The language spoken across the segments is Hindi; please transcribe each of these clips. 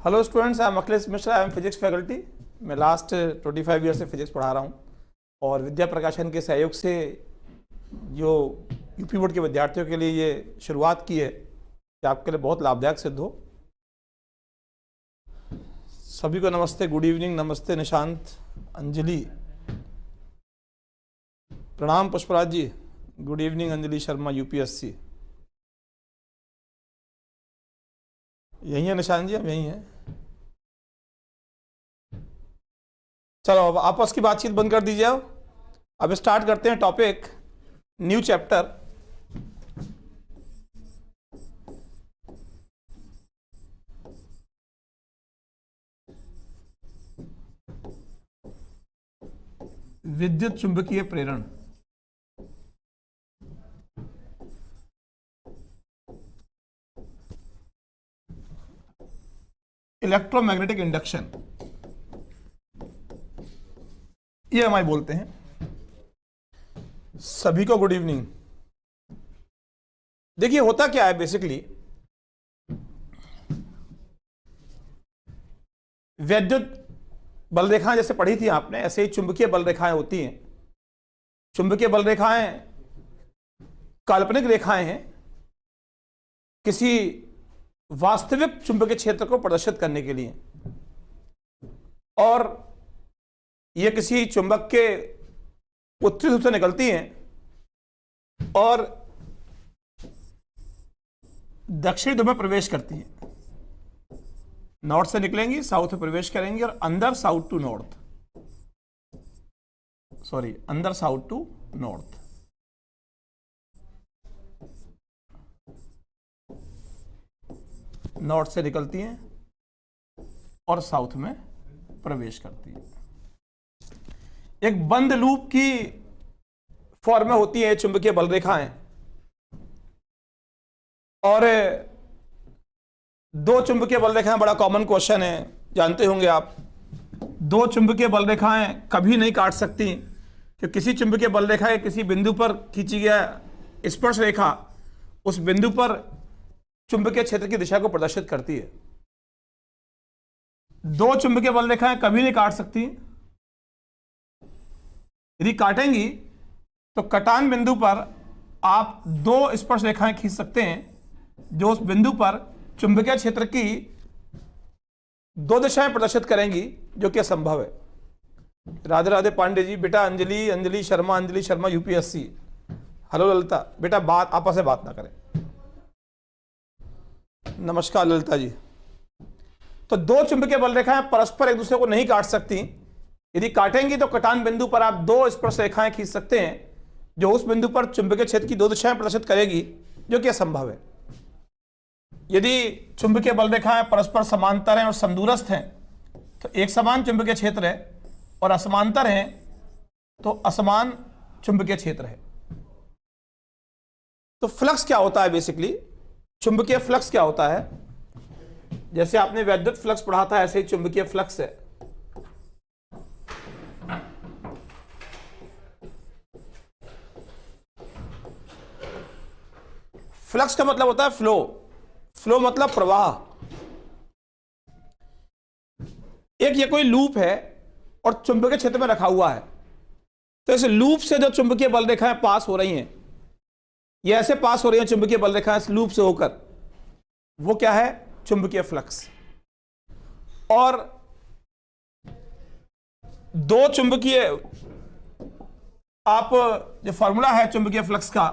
Hello students, I am Akhilesh Mishra, I am physics faculty. मैं लास्ट 25 ईयर से फिजिक्स पढ़ा रहा हूँ और विद्या प्रकाशन के सहयोग से जो यूपी बोर्ड के विद्यार्थियों के लिए ये शुरुआत की है कि आपके लिए बहुत लाभदायक सिद्ध हो। सभी को नमस्ते, गुड इवनिंग, नमस्ते निशांत, अंजलि, प्रणाम Pushparaj ji, good evening Anjali Sharma, UPSC. यही है निशांत जी, हम यही हैं। चलो अब आपस की बातचीत बंद कर दीजिए। अब स्टार्ट करते हैं टॉपिक, न्यू चैप्टर। विद्युत चुंबकीय प्रेरण। इलेक्ट्रोमैग्नेटिक इंडक्शन, EMI बोलते हैं। सभी को गुड इवनिंग। देखिए होता क्या है बेसिकली, विद्युत बल रेखाएं जैसे पढ़ी थी आपने, ऐसे ही चुंबकीय बल रेखाएं होती हैं। चुंबकीय बल रेखाएं काल्पनिक रेखाएं हैं किसी वास्तविक चुंबकीय क्षेत्र को प्रदर्शित करने के लिए, और ये किसी चुंबक के उत्तरी ध्रुव से निकलती हैं और दक्षिणी ध्रुव में प्रवेश करती हैं। नॉर्थ से निकलेंगी, साउथ में प्रवेश करेंगी और अंदर साउथ टू नॉर्थ, अंदर साउथ टू नॉर्थ। नॉर्थ से निकलती हैं और साउथ में प्रवेश करती हैं। एक बंद लूप की फॉर्म में होती है चुंबकीय बल रेखाएं, और दो चुंबकीय बल रेखाएं बड़ा कॉमन क्वेश्चन है, जानते होंगे आप। दो चुंबकीय बल रेखाएं कभी नहीं काट सकती कि किसी चुंबकीय बल रेखा के किसी बिंदु पर खींची गया स्पर्श रेखा उस बिंदु पर चुंबकीय क्षेत्र की दिशा को प्रदर्शित करती है। दो चुंबकीय बल रेखाएं कभी नहीं काट सकती। यदि काटेंगी तो कटान बिंदु पर आप दो स्पर्श रेखाएं खींच सकते हैं जो उस बिंदु पर चुंबकीय क्षेत्र की दो दिशाएं प्रदर्शित करेंगी, जो कि असंभव है। राधे राधे पांडे जी, बेटा अंजलि शर्मा यूपीएससी। हेलो ललिता, बेटा बात आपस में बात ना करें। नमस्कार ललिता जी। तो दो चुंबकीय बल रेखाएं परस्पर एक दूसरे को नहीं काट सकती। यदि काटेंगी तो कटान बिंदु पर आप दो स्पर्श रेखाएं खींच सकते हैं जो उस बिंदु पर चुंबकीय क्षेत्र की दो दिशाएं प्रदर्शित करेगी, जो कि असंभव है। यदि चुंबकीय बल रेखाएं परस्पर समांतर हैं और समदूरस्थ हैं तो एक समान चुंबकीय क्षेत्र है, और असमांतर हैं तो असमान चुंबकीय क्षेत्र है। तो फ्लक्स क्या होता है बेसिकली, चुंबकीय फ्लक्स क्या होता है? जैसे आपने वैद्युत फ्लक्स पढ़ा था, ऐसे ही चुंबकीय फ्लक्स है। फ्लक्स का मतलब होता है फ्लो मतलब प्रवाह। एक ये कोई लूप है और चुंबकीय क्षेत्र में रखा हुआ है, तो इस लूप से जो चुंबकीय बल रेखाएं पास हो रही हैं, ये ऐसे पास हो रही हैं चुंबकीय बल रेखाएं इस लूप से होकर, वो क्या है? चुंबकीय फ्लक्स। और दो चुंबकीय, आप जो फॉर्मूला है चुंबकीय फ्लक्स का,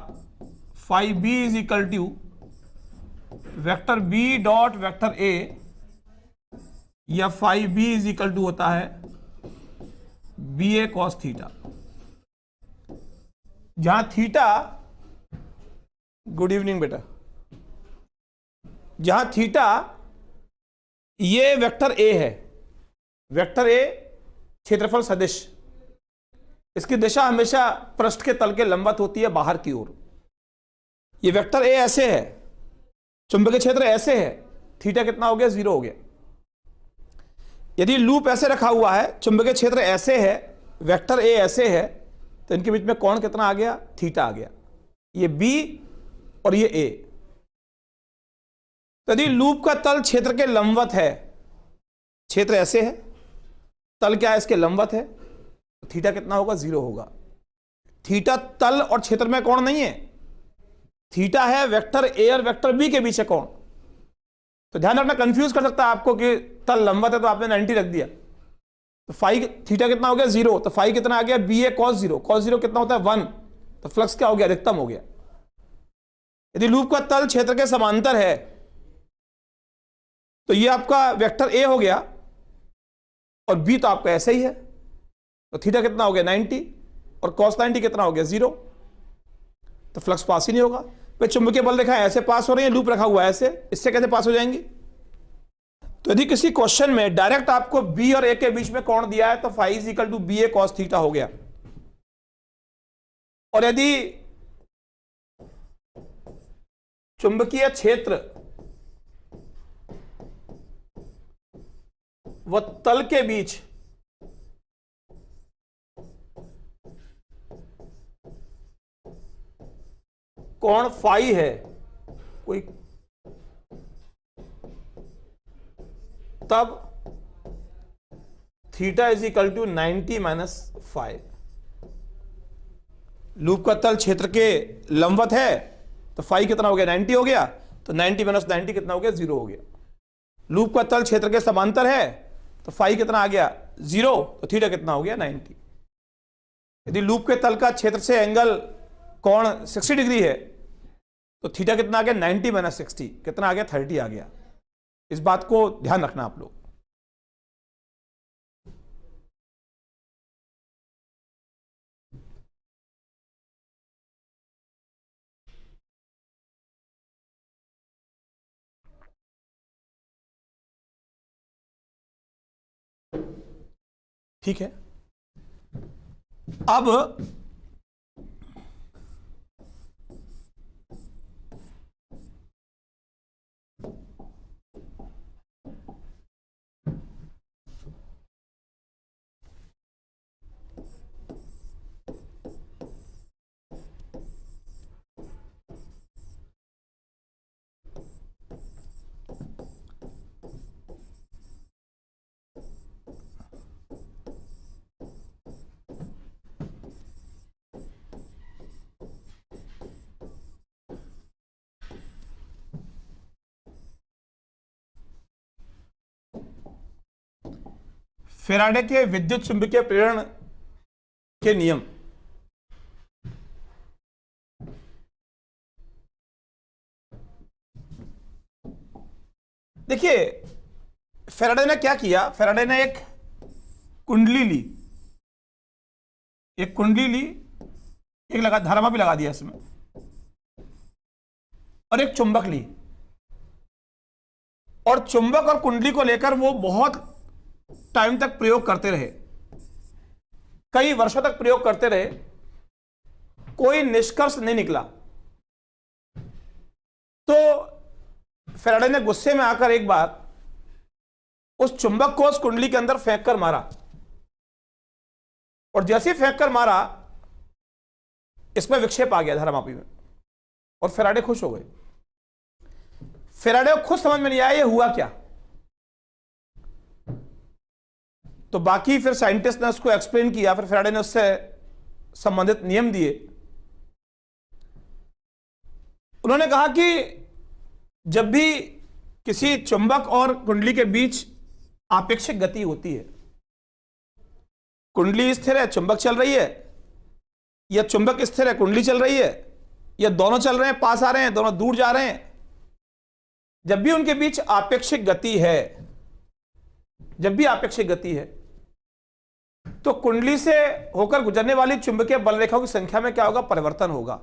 phi B is equal to vector B dot vector A, या phi B is equal to होता है बी ए कॉस थीटा, जहां थीटा, गुड इवनिंग बेटा, जहां थीटा ये वेक्टर ए है, वेक्टर ए क्षेत्रफल सदिश, इसकी दिशा हमेशा पृष्ठ के तल के लंबवत होती है बाहर की ओर। ये वेक्टर ए ऐसे है, चुंबकीय क्षेत्र ऐसे है, थीटा कितना हो गया? 0 हो गया। यदि लूप ऐसे रखा हुआ है, चुंबकीय क्षेत्र ऐसे है, वेक्टर ए ऐसे है, तो इनके बीच में कोण कितना आ गया? थीटा आ गया। ये बी और ये ए। यदि लूप का तल क्षेत्र के लंबवत है क्षेत्र ऐसे है, तल क्या है इसके लंबवत है, तो थीटा कितना होगा, 0 होगा। थीटा तल और क्षेत्र में कोण नहीं है, थीटा है वेक्टर ए और वेक्टर बी के बीच है कोण। तो ध्यान रखना, कंफ्यूज कर सकता है आपको कि तल लंबवत है तो आपने 90 रख दिया, तो फाई थीटा कितना हो गया, 0, तो फाई कितना आ गया, बी ए कॉस 0, कॉस 0 कितना होता है 1, तो फ्लक्स क्या हो गया, अधिकतम हो गया। यदि लूप का तल क्षेत्र के समांतर है तो ये आपका वेक्टर ए हो गया और बी तो आपका ऐसा ही है, तो थीटा कितना हो गया 90 और cos 90 कितना हो गया 0, तो फ्लक्स पास ही नहीं होगा। भाई चुंबकीय बल रेखा ऐसे पास हो रही है, लूप रखा हुआ है ऐसे, इससे कैसे पास हो जाएंगी। तो यदि किसी क्वेश्चन में डायरेक्ट आपको बी और ए के बीच में कोण दिया है तो phi is equal to B A cos theta हो गया। और यदि चुंबकीय क्षेत्र व तल के बीच कोण फाई है कोई, तब theta is equal to 90 minus five. Loop का तल क्षेत्र के लंबवत है तो फाई कितना हो गया 90 हो गया, तो 90 माइनस 90 कितना हो गया 0 हो गया। लूप का तल क्षेत्र के समांतर है तो फाई कितना आ गया 0, तो थीटा कितना हो गया 90। यदि लूप के तल का क्षेत्र से एंगल कोण 60 डिग्री है तो थीटा कितना आ गया 90 माइनस 60 कितना आ गया 30 आ गया। इस बात को ध्यान रखना आप लोग। ठीक है, अब फैराडे के विद्युत चुंबकीय प्रेरण के नियम। देखिए फैराडे ने क्या किया, फैराडे ने एक कुंडली ली, एक धारावाही भी लगा दिया इसमें, और एक चुंबक ली, और चुंबक और कुंडली को लेकर वो बहुत टाइम तक प्रयोग करते रहे, कई वर्षों तक प्रयोग करते रहे, कोई निष्कर्ष नहीं निकला। तो फैराडे ने गुस्से में आकर एक बार उस चुंबक को उस कुंडली के अंदर फेंक कर मारा, और जैसे ही फेंक कर मारा इसमें विक्षेप आ गया धारामापी में, और फैराडे खुश हो गए। फैराडे को खुद समझ में नहीं आया ये हुआ क्या। तो बाकी फिर साइंटिस्ट ने उसको एक्सप्लेन किया, फिर फैराडे ने उससे संबंधित नियम दिए। उन्होंने कहा कि जब भी किसी चुंबक और कुंडली के बीच आपेक्षिक गति होती है, कुंडली स्थिर है चुंबक चल रही है, या चुंबक स्थिर है कुंडली चल रही है, या दोनों चल रहे हैं, पास आ रहे हैं, दोनों दूर जा रहे हैं, जब भी उनके बीच आपेक्षिक गति है, जब भी आपेक्षिक गति है तो कुंडली से होकर गुजरने वाली चुंबकीय बल रेखाओं की संख्या में क्या होगा, परिवर्तन होगा।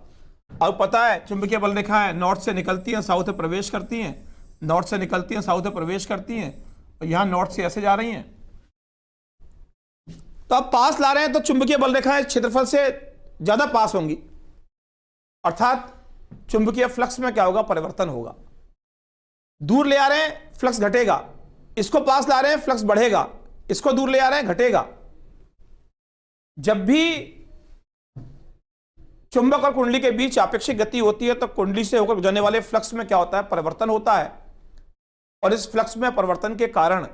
और पता है चुंबकीय बल रेखाएं नॉर्थ से निकलती हैं साउथ में प्रवेश करती हैं, नॉर्थ से निकलती हैं साउथ में प्रवेश करती हैं, और यहां नॉर्थ से ऐसे जा रही हैं। तो अब पास ला रहे हैं तो चुंबकीय बल रेखाएं क्षेत्रफल से ज्यादा पास होंगी, अर्थात चुंबकीय फ्लक्स में क्या होगा, परिवर्तन होगा। दूर ले आ रहे हैं फ्लक्स घटेगा, इसको पास ला रहे हैं फ्लक्स बढ़ेगा, इसको दूर ले आ रहे हैं घटेगा। जब भी चुंबक और कुंडली के बीच आपेक्षिक गति होती है तो कुंडली से होकर गुजरने वाले फ्लक्स में क्या होता है, परिवर्तन होता है, और इस फ्लक्स में परिवर्तन के कारण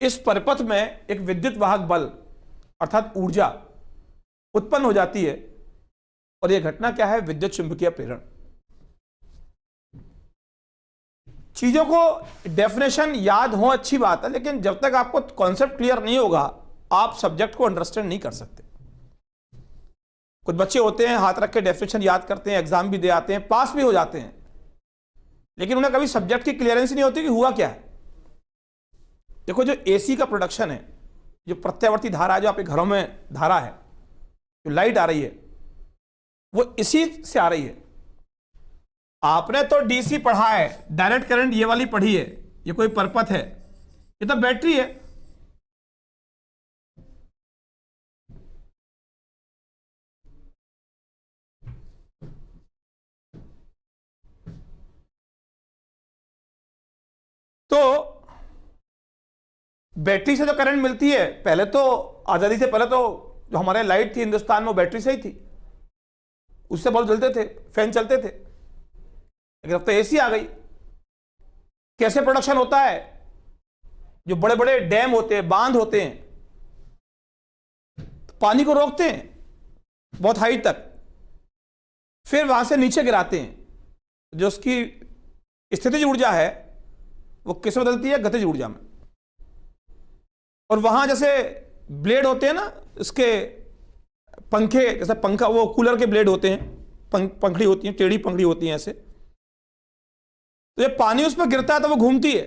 इस परिपथ में एक विद्युत वाहक बल अर्थात ऊर्जा उत्पन्न हो जाती है, और यह घटना क्या है? विद्युत चुंबकीय प्रेरण। चीजों को डेफिनेशन याद हो अच्छी बात है, लेकिन जब तक आपको कॉन्सेप्ट क्लियर नहीं होगा आप सब्जेक्ट को अंडरस्टैंड नहीं कर सकते। कुछ बच्चे होते हैं हाथ रख के डेफिनेशन याद करते हैं, एग्जाम भी दे आते हैं, पास भी हो जाते हैं, लेकिन उन्हें कभी सब्जेक्ट की क्लियरेंस नहीं होती कि हुआ क्या है। देखो, जो एसी का प्रोडक्शन है, जो प्रत्यावर्ती धारा है, जो आपके घरों में धारा है, जो लाइट आ रही है, वो इसी से आ रही है। आपने तो डीसी पढ़ा है, डायरेक्ट करंट ये वाली पढ़ी है, ये कोई परपथ है, ये तो बैटरी है। तो बैटरी से जो करंट मिलती है, पहले तो आजादी से पहले तो जो हमारे लाइट थी हिंदुस्तान में वो बैटरी से ही थी, उससे बल्ब जलते थे, फैन चलते थे। लेकिन अब तो एसी आ गई। कैसे प्रोडक्शन होता है? जो बड़े बड़े डैम होते हैं, बांध होते हैं, तो पानी को रोकते हैं बहुत हाइट तक, फिर वहां से नीचे गिराते हैं। जो उसकी स्थितिज ऊर्जा है वो किस में बदलती है? गतिज ऊर्जा में। और वहां जैसे ब्लेड होते हैं ना, इसके पंखे, जैसे पंखा, वो कूलर के ब्लेड होते हैं, पंखड़ी होती है, टेढ़ी पंखड़ी होती है ऐसे, तो जब पानी उस पर गिरता है तो वो घूमती है।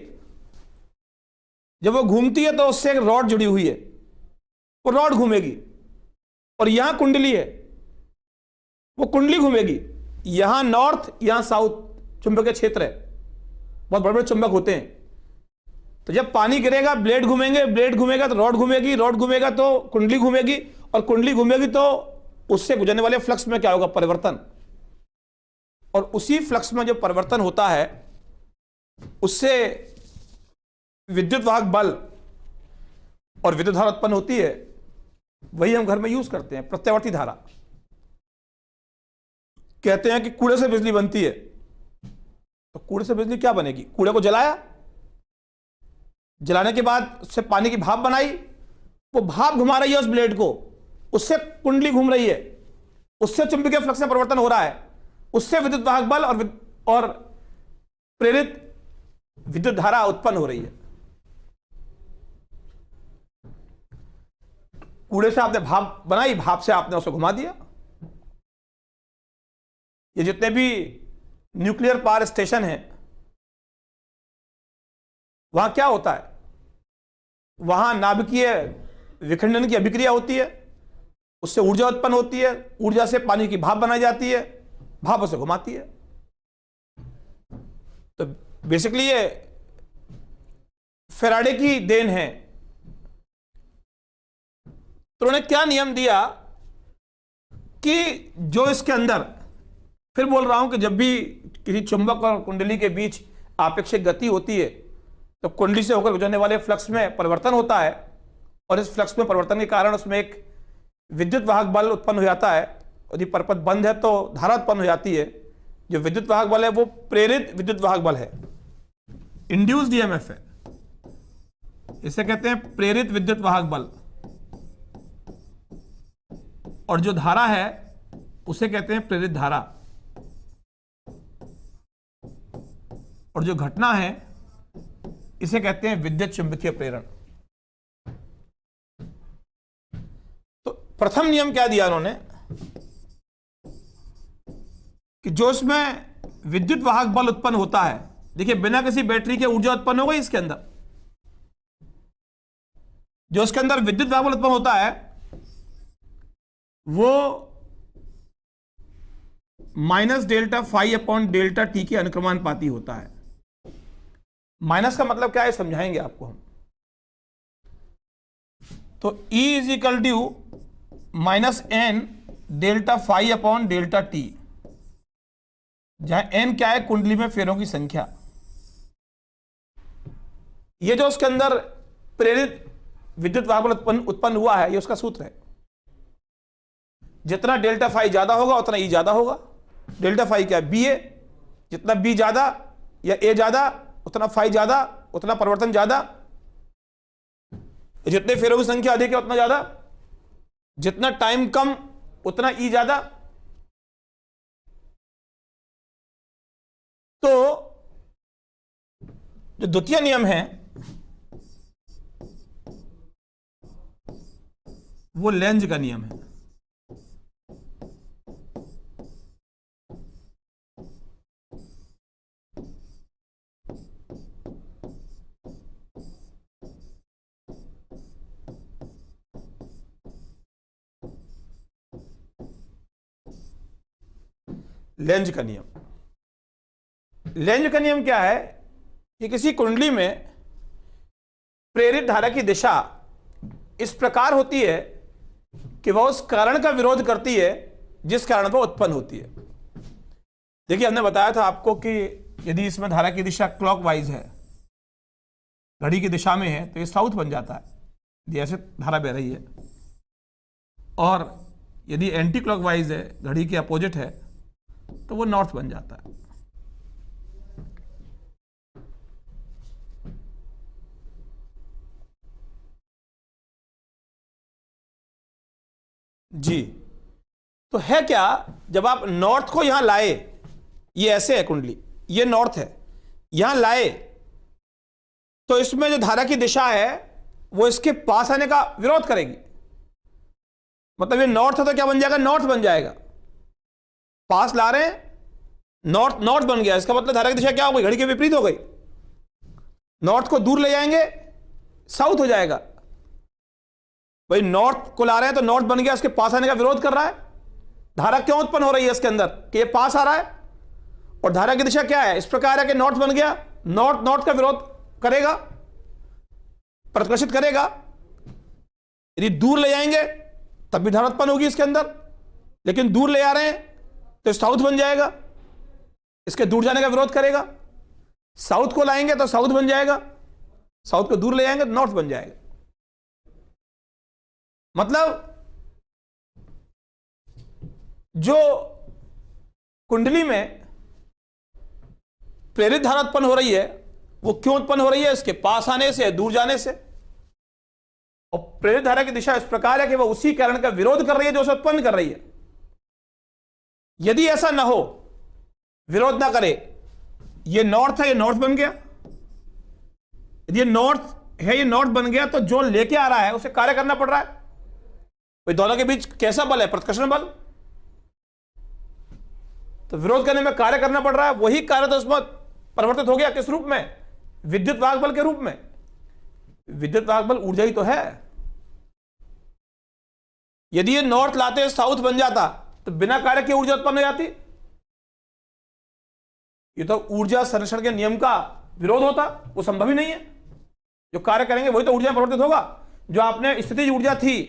जब वो घूमती है तो उससे एक रॉड जुड़ी हुई है, वो रॉड घूमेगी, और यहां कुंडली है, वो कुंडली घूमेगी। यहां नॉर्थ, यहां साउथ चुंबकीय क्षेत्र है, बहुत बड़े बड़े चुंबक होते हैं। तो जब पानी गिरेगा ब्लेड घूमेंगे, ब्लेड घूमेगा तो रॉड घूमेगी, रॉड घूमेगा तो कुंडली घूमेगी, और कुंडली घूमेगी तो उससे गुजरने वाले फ्लक्स में क्या होगा? परिवर्तन। और उसी फ्लक्स में जो परिवर्तन होता है उससे विद्युत वाहक बल और विद्युत धारा उत्पन्न होती है। वही हम घर में यूज करते हैं, प्रत्यावर्ती धारा। कहते हैं कि कूड़े से बिजली बनती है, तो कूड़े से बिजली क्या बनेगी? कूड़े को जलाया, जलाने के बाद उससे पानी की भाप बनाई, वो भाप घुमा रही है उस ब्लेड को, उससे कुंडली घूम रही है, उससे चुंबकीय फ्लक्स में परिवर्तन हो रहा है, उससे विद्युत वाहक बल और प्रेरित विद्युत धारा उत्पन्न हो रही है। कूड़े से आपने भाप बनाई, भाप से आपने उसे घुमा दिया। ये जितने भी न्यूक्लियर पावर स्टेशन हैं, वहां क्या होता है? वहां नाभिकीय विखंडन की अभिक्रिया होती है, उससे ऊर्जा उत्पन्न होती है, ऊर्जा से पानी की भाप बनाई जाती है, भाप उसे घुमाती है। तो बेसिकली ये फैराडे की देन है। तो उन्होंने क्या नियम दिया कि जो इसके अंदर, फिर बोल रहा हूं कि जब भी किसी चुंबक और कुंडली के बीच आपेक्षिक गति होती है तो कुंडली से होकर गुजरने वाले फ्लक्स में परिवर्तन होता है, और इस फ्लक्स में परिवर्तन के कारण उसमें एक विद्युत वाहक बल उत्पन्न हो जाता है। यदि परपथ बंद है तो धारा उत्पन्न हो जाती है। जो विद्युत वाहक बल है वो प्रेरित विद्युत वाहक बल है, इंड्यूस्ड ईएमएफ है, इसे कहते हैं प्रेरित विद्युत वाहक बल। और जो धारा है उसे कहते हैं प्रेरित धारा। और जो घटना है इसे कहते हैं विद्युत चुंबकीय प्रेरण। तो प्रथम नियम क्या दिया उन्होंने कि जो इसमें विद्युत वाहक बल उत्पन्न होता है, देखिए बिना किसी बैटरी के ऊर्जा उत्पन्न हो गई इसके अंदर। जो इसके अंदर विद्युत वाहक बल उत्पन्न होता है वो minus delta phi upon delta T के अनुक्रमानुपाती होता है। माइनस का मतलब क्या है समझाएंगे आपको हम। तो E is equal to minus N delta phi upon delta T, जहां एन क्या है? कुंडली में फेरों की संख्या। ये जो उसके अंदर प्रेरित विद्युत वाहक बल उत्पन्न हुआ है, ये उसका सूत्र है। जितना डेल्टा फाई ज्यादा होगा उतना E ज्यादा होगा। डेल्टा फाई क्या है? बी ए। जितना बी ज्यादा या ए ज्यादा उतना फाई ज्यादा, उतना परिवर्तन ज्यादा। जितने फेरों की संख्या अधिक है उतना ज्यादा, जितना टाइम कम उतना ई ज्यादा। तो जो द्वितीय नियम है वो लेंज का नियम है। लेंज का नियम, लेंज का नियम क्या है कि किसी कुंडली में प्रेरित धारा की दिशा इस प्रकार होती है कि वह उस कारण का विरोध करती है जिस कारण वह उत्पन्न होती है। देखिए, हमने बताया था आपको कि यदि इसमें धारा की दिशा क्लॉकवाइज है, घड़ी की दिशा में है, तो ये साउथ बन जाता है, यदि ऐसे धारा बह रही है। और यदि एंटी क्लॉकवाइज है, घड़ी के अपोजिट है, तो वो नॉर्थ बन जाता है। जी, तो है क्या, जब आप नॉर्थ को यहां लाए, ये ऐसे है कुंडली, ये नॉर्थ है, यहां लाए, तो इसमें जो धारा की दिशा है वो इसके पास आने का विरोध करेगी। मतलब ये नॉर्थ है तो क्या बन जाएगा, नॉर्थ बन जाएगा। पास ला रहे हैं, नॉर्थ नॉर्थ बन गया, इसका मतलब धारा की दिशा क्या हो गई, घड़ी के विपरीत हो गई। नॉर्थ को दूर ले जाएंगे, साउथ हो जाएगा। भाई नॉर्थ को ला रहे हैं तो नॉर्थ बन गया, इसके पास आने का विरोध कर रहा है। धारा क्यों उत्पन्न हो रही है इसके अंदर कि ये पास आ रहा है, और धारा की दिशा क्या है, इस प्रकार है कि नॉर्थ बन गया, नॉर्थ नॉर्थ का विरोध करेगा, प्रतिकर्षित करेगा। यदि दूर ले जाएंगे तब भी धारा उत्पन्न होगी इसके अंदर, लेकिन दूर ले आ रहे हैं तो साउथ बन जाएगा, इसके दूर जाने का विरोध करेगा। साउथ को लाएंगे तो साउथ बन जाएगा, साउथ को दूर ले जाएंगे तो नॉर्थ बन जाएगा। मतलब जो कुंडली में प्रेरित धारा उत्पन्न हो रही है वो क्यों उत्पन्न हो रही है, इसके पास आने से, दूर जाने से। और प्रेरित धारा की दिशा इस प्रकार है कि वह उसी कारण का विरोध कर रही है जो उसे उत्पन्न कर रही है। यदि ऐसा ना हो, विरोध ना करे, ये नॉर्थ है, ये नॉर्थ बन गया, यदि ये नॉर्थ है, ये नॉर्थ बन गया, तो जो लेके आ रहा है उसे कार्य करना पड़ रहा है। भाई दोनों के बीच कैसा बल है, प्रतिकर्षण बल, तो विरोध करने में कार्य करना पड़ रहा है। वही कार्य तो उसमें परिवर्तित हो गया, किस रूप में, विद्युत वाहक बल के रूप में। विद्युत वाहक बल ऊर्जा ही तो है। यदि ये नॉर्थ लाते साउथ बन जाता तो बिना कार्य के ऊर्जा उत्पन्न हो जाती। ये तो ऊर्जा संरक्षण के नियम का विरोध होता, वो संभव ही नहीं है। जो कार्य करेंगे वही तो ऊर्जा में परिवर्तित होगा। जो आपने स्थितिज ऊर्जा थी,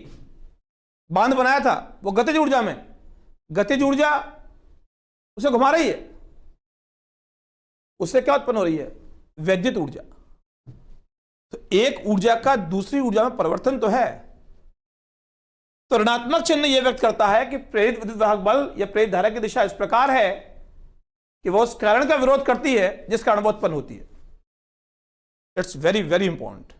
बांध बनाया था, वो गतिज ऊर्जा में, गतिज ऊर्जा उसे घुमा रही है, उससे क्या उत्पन्न हो रही है, वैद्युत ऊर्जा। तो एक ऊर्जा का दूसरी ऊर्जा में परिवर्तन तो है। तो ऋणात्मक चिन्ह यह व्यक्त करता है कि प्रेरित विद्युत वाहक बल या प्रेरित धारा की दिशा इस प्रकार है कि वह उस कारण का विरोध करती है जिस कारण वह उत्पन्न होती है। It's very very important.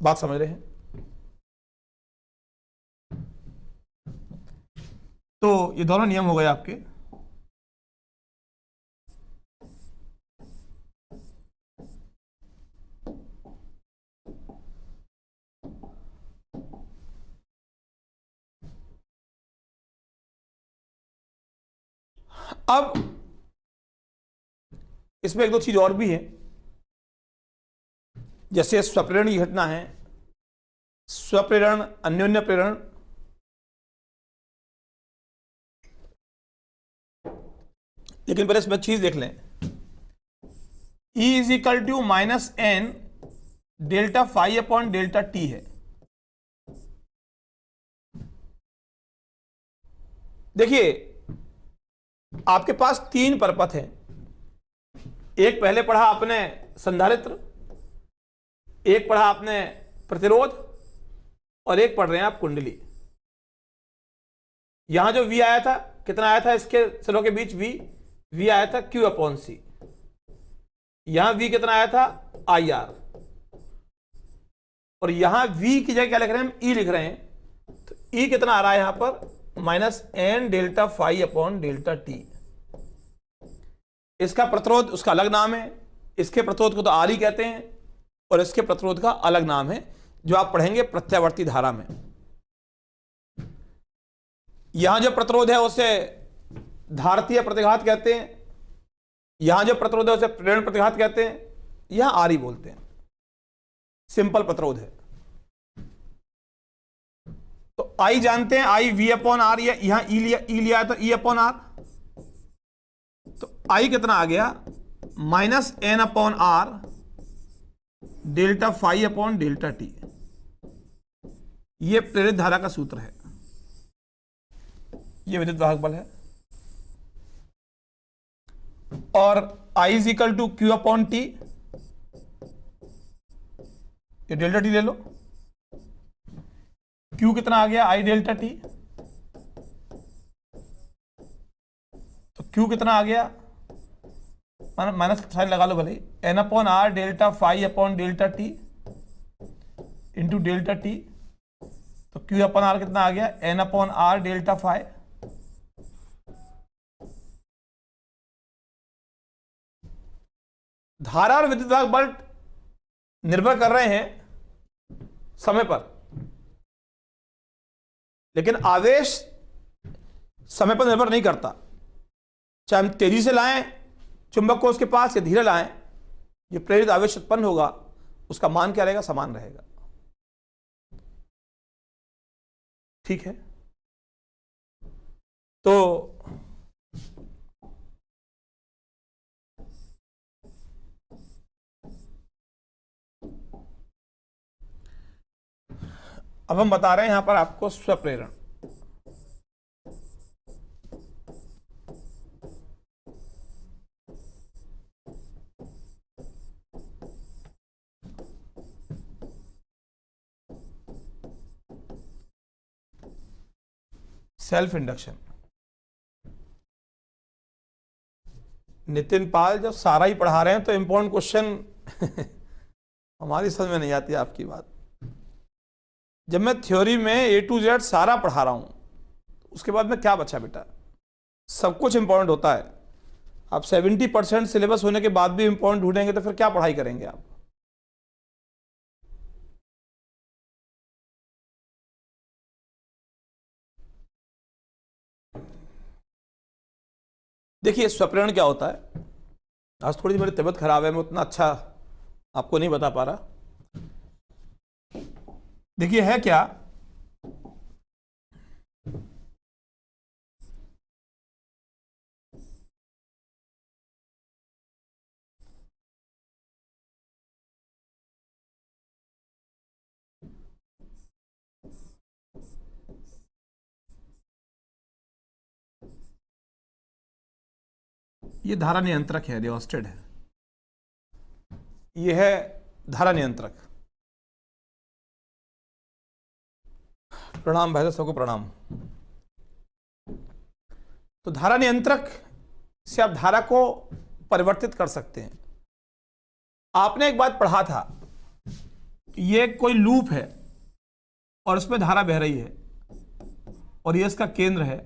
बात समझ रहे हैं? तो ये दोनों नियम हो गए आपके। अब इसमें एक दो चीज और भी है, जैसे स्वप्रेरण की घटना है, स्वप्रेरण, अन्योन्य प्रेरण। लेकिन पहले इसमें चीज देख लें, E is equal to minus N delta phi upon delta T है। देखिए आपके पास तीन परपथ हैं। एक पहले पढ़ा आपने संधारित्र, एक पढ़ा आपने प्रतिरोध, और एक पढ़ रहे हैं आप कुंडली। यहां जो V आया था, कितना आया था इसके सिरों के बीच, V आया था Q अपॉन C। यहां V कितना आया था, IR, और यहां V की जगह क्या लिख रहे हैं हम, E लिख रहे हैं। तो E कितना आ रहा है यहां पर, -n delta phi upon delta T. इसका प्रतिरोध उसका अलग नाम है, इसके प्रतिरोध को तो R ही कहते हैं, और इसके प्रतिरोध का अलग नाम है जो आप पढ़ेंगे प्रत्यावर्ती धारा में। यहां जो प्रतिरोध है उसे धारतीय प्रतिघात कहते हैं, यहां जो प्रतिरोध है उसे प्रेरण प्रतिघात कहते हैं, यहां आर ही बोलते हैं। सिंपल प्रतिरोध है। तो आई जानते हैं, आई V अपॉन आर, यहां ई लिया है तो E अपॉन आर। तो आई कितना आ गया, -n upon R delta phi upon delta T. यह प्रेरित धारा का सूत्र है, यह विद्युत वाहक बल है। और I is equal to Q upon T, ये डेल्टा टी ले लो। Q कितना आ गया, I डेल्टा टी। तो Q कितना आ गया, माइनस साइन लगा लो भले, n upon R delta phi upon delta T into delta T. तो Q अपॉन आर कितना आ गया, n upon R delta phi. धारा और विद्युत वाहक बल निर्भर कर रहे हैं समय पर, लेकिन आवेश समय पर निर्भर नहीं करता। चाहे हम तेजी से लाएं चुंबक को उसके पास या धीरे लाएं, जो प्रेरित आवेश उत्पन्न होगा उसका मान क्या रहेगा, समान रहेगा। ठीक है, तो अब हम बता रहे हैं यहां पर आपको स्वप्रेरण। Self induction. नितिन पाल जब सारा ही पढ़ा रहे हैं तो इंपॉर्टेंट क्वेश्चन हमारी समझ में नहीं आती आपकी बात। जब मैं थ्योरी में A to Z सारा पढ़ा रहा हूं, उसके बाद में क्या बचा बेटा, सब कुछ इंपॉर्टेंट होता है। आप 70% सिलेबस होने के बाद भी इंपॉर्टेंट ढूंढेंगे तो फिर क्या पढ़ाई करेंगे आप। देखिए स्वप्रेरण क्या होता है, आज थोड़ी सी मेरी तबीयत खराब है, मैं उतना अच्छा आपको नहीं बता पा रहा। देखिए है क्या, ये धारा नियंत्रक है, रियोस्टेट है, ये है धारा नियंत्रक। प्रणाम भाई, सबको प्रणाम। तो धारा नियंत्रक से आप धारा को परिवर्तित कर सकते हैं। आपने एक बात पढ़ा था, ये कोई लूप है और उसमें धारा बह रही है और ये इसका केंद्र है,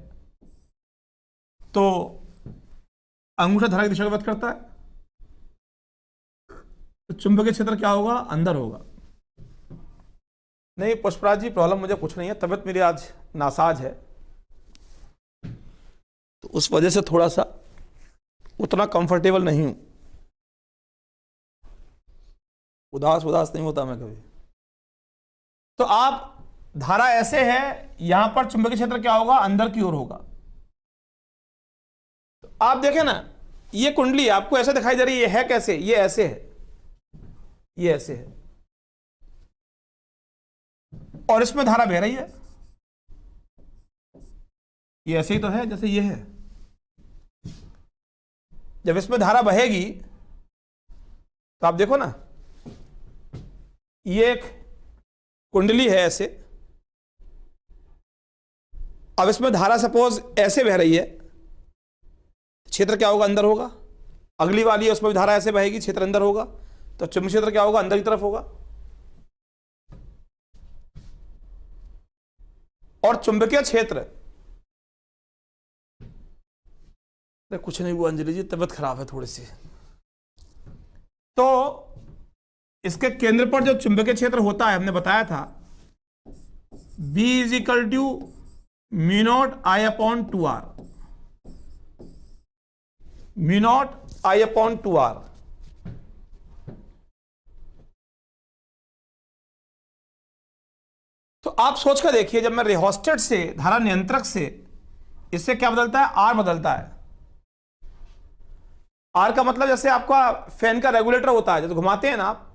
तो अंगूठा धारा की दिशा को व्यक्त करता है, तो चुंबकीय क्षेत्र क्या होगा, अंदर होगा। नहीं पुष्पराज जी, प्रॉब्लम मुझे कुछ नहीं है, तबीयत मेरी आज नासाज है, तो उस वजह से थोड़ा सा उतना कंफर्टेबल नहीं हूं। उदास नहीं होता मैं कभी। तो आप धारा ऐसे है, यहां पर चुंबकीय क्षेत्र क्या होगा, अंदर की ओर होगा। तो आप देखें ना, ये कुंडली आपको ऐसे दिखाई दे रही है, ये है कैसे, ये ऐसे है, ये ऐसे है, और इसमें धारा बह रही है, ये ऐसे ही तो है जैसे ये है। जब इसमें धारा बहेगी तो आप देखो ना, ये एक कुंडली है ऐसे, अब इसमें धारा सपोज ऐसे बह रही है, क्षेत्र क्या होगा, अंदर होगा। अगली वाली है उसमें भी धारा ऐसे बहेगी, क्षेत्र अंदर होगा, तो चुंबकीय क्षेत्र क्या होगा, अंदर की तरफ होगा। और चुंबकीय क्षेत्र, कुछ नहीं हुआ अंजलि जी, तबीयत खराब है थोड़ी सी। तो इसके केंद्र पर जो चुंबकीय क्षेत्र होता है, हमने बताया था B is equal to mu naught I upon 2R, mu naught I upon 2R। तो आप सोच कर देखिए, जब मैं रिहोस्टेट से, धारा नियंत्रक से, इससे क्या बदलता है, आर बदलता है। आर का मतलब जैसे आपका फैन का रेगुलेटर होता है, जब घुमाते हैं ना आप,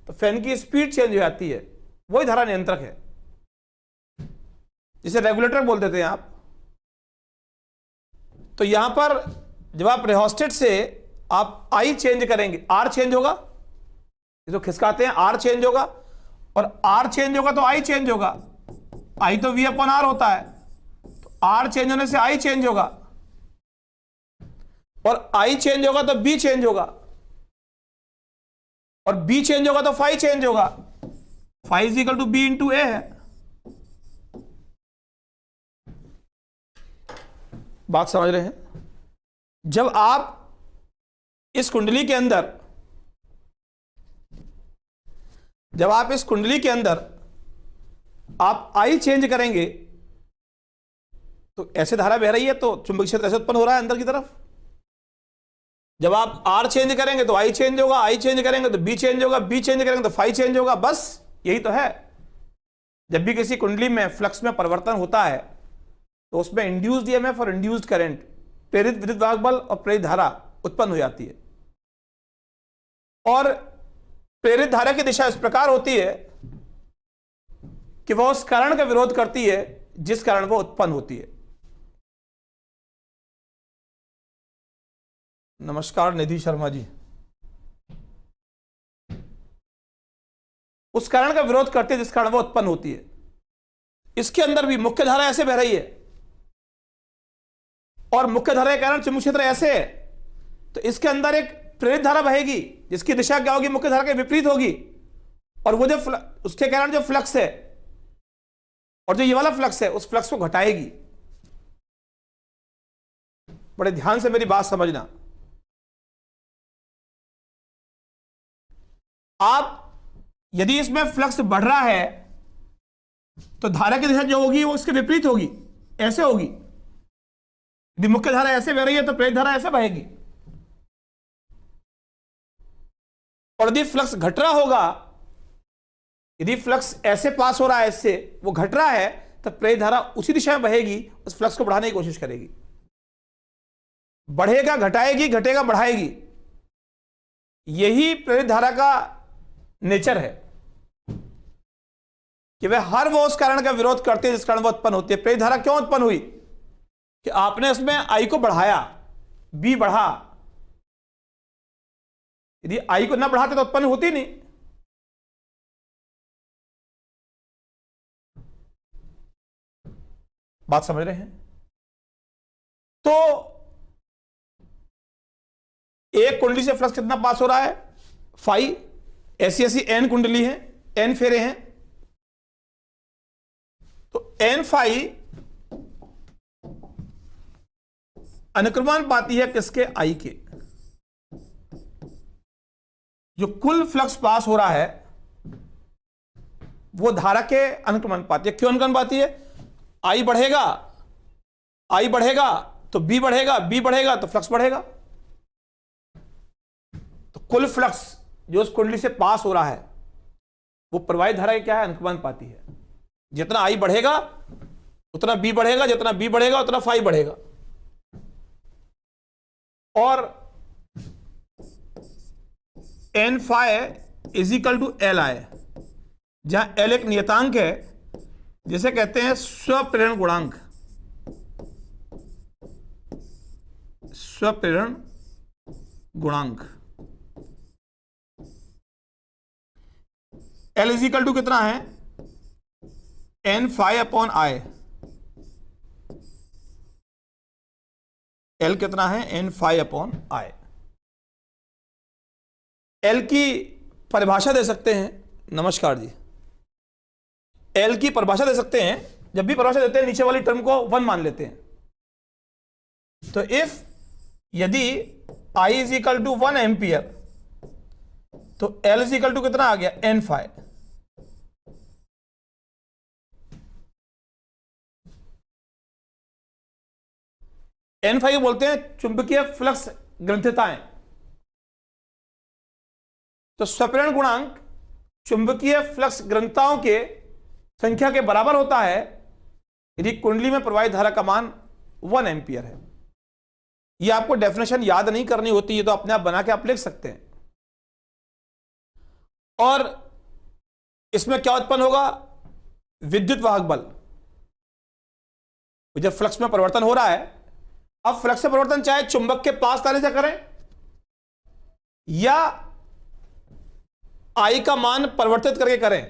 तो फैन की स्पीड चेंज हो जाती है, वही धारा नियंत्रक है, जिसे रेगुलेटर बोल देते हैं आप। तो यहां पर जब आप रिहोस्टेट से आप आई चेंज करेंगे, आर चेंज होगा, जो खिसकाते हैं आर चेंज होगा, और आर चेंज होगा तो आई चेंज होगा। आई तो वी अपॉन आर होता है, तो आर चेंज होने से आई चेंज होगा, और आई चेंज होगा तो बी चेंज होगा, और बी चेंज होगा तो फाई चेंज होगा। Phi is equal to B into A है। बात समझ रहे हैं? जब आप इस कुंडली के अंदर, जब आप इस कुंडली के अंदर आप आई चेंज करेंगे, तो ऐसे धारा बह रही है, तो चुंबकीय क्षेत्र ऐसे उत्पन्न हो रहा है अंदर की तरफ। जब आप आर चेंज करेंगे तो आई चेंज होगा, आई चेंज करेंगे तो बी चेंज होगा, बी चेंज करेंगे तो फाई चेंज होगा। बस यही तो है। जब भी किसी कुंडली में फ्लक्स में परिवर्तन होता है, तो उसमें इंड्यूस्ड ईएमएफ और इंड्यूस्ड करंट, प्रेरित विद्युत वाहक बल और प्रेरित धारा उत्पन्न हो जाती है। और प्रेरित धारा की दिशा इस प्रकार होती है कि वह उस कारण का विरोध करती है जिस कारण वह उत्पन्न होती है। नमस्कार निधि शर्मा जी। उस कारण का विरोध करते हैं जिस कारण वह उत्पन्न होती है। इसके अंदर भी मुख्य धारा ऐसे बह रही है, और मुख्य धारा के कारण चुंबकीय क्षेत्र ऐसे है, तो इसके अंदर एक प्रेरित धारा बहेगी जिसकी दिशा क्या होगी, मुख्य धारा के विपरीत होगी। और वो जो उसके कारण जो फ्लक्स है, और जो ये वाला फ्लक्स है, उस फ्लक्स को घटाएगी। बड़े ध्यान से मेरी बात समझना। आप यदि इसमें फ्लक्स बढ़ रहा है, तो धारा की दिशा जो होगी वो उसके विपरीत होगी, ऐसे होगी। यदि मुख्य धारा ऐसे बह रही है तो प्रेरित धारा ऐसे बहेगी। और यदि फ्लक्स घट रहा होगा, यदि फ्लक्स ऐसे पास हो रहा है, इससे वो घट रहा है, तो प्रेरित धारा उसी दिशा में बहेगी, उस फ्लक्स को बढ़ाने की कोशिश करेगी। बढ़ेगा घटाएगी, घटेगा बढ़ाएगी। यही प्रेरित धारा का नेचर है कि वह हर वो उस कारण का विरोध करते हैं जिस कारण वह उत्पन्न होती है। प्रेरित धारा क्यों उत्पन्न हुई? कि आपने उसमें आई को बढ़ाया, बी बढ़ा। यदि आई को ना बढ़ाते तो उत्पन्न होती नहीं। बात समझ रहे हैं? तो एक कुंडली से फ्लक्स कितना पास हो रहा है? फाई। ऐसी ऐसी एन कुंडली है, एन फेरे हैं, तो एन फाई अनुक्रमण पाती है किसके? आई के। जो कुल फ्लक्स पास हो रहा है वो धारा के अनुक्रमण पाती है। क्यों अनुक्रमण पाती है? आई बढ़ेगा, आई बढ़ेगा तो बी बढ़ेगा, बी बढ़ेगा तो फ्लक्स बढ़ेगा। तो कुल फ्लक्स जो उस कुंडली से पास हो रहा है वो प्रवाहित धारा के क्या है? अनुक्रमण पाती है। जितना आई बढ़ेगा उतना बी बढ़ेगा, जितना बी बढ़ेगा उतना फाई बढ़ेगा। और N phi is equal to L I, जहां एल एक नियतांक है जिसे कहते हैं स्वप्रेरण गुणांक। स्वप्रेरण गुणांक एल इज इक्वल टू कितना है? N phi upon I. L कितना है? N phi upon I. L की परिभाषा दे सकते हैं, नमस्कार जी, एल की परिभाषा दे सकते हैं। जब भी परिभाषा देते हैं नीचे वाली टर्म को 1 मान लेते हैं। तो इफ यदि I is equal to 1 ampere तो L इज इक्वल टू कितना आ गया, N फाइ। N फाइ बोलते हैं चुंबकीय फ्लक्स ग्रंथिताएं। तो स्वप्रेरण गुणांक चुंबकीय फ्लक्स ग्रंथिताओं के संख्या के बराबर होता है यदि कुंडली में प्रवाहित धारा का मान 1 एम्पियर है। यह आपको डेफिनेशन याद नहीं करनी होती है, तो अपने आप बना के आप लिख सकते हैं। और इसमें क्या उत्पन्न होगा, विद्युत वाहक बल। जब फ्लक्स में परिवर्तन हो रहा है, अब फ्लक्स में परिवर्तन चाहे चुंबक के पास लाने से करें या आई का मान परिवर्तित करके करें।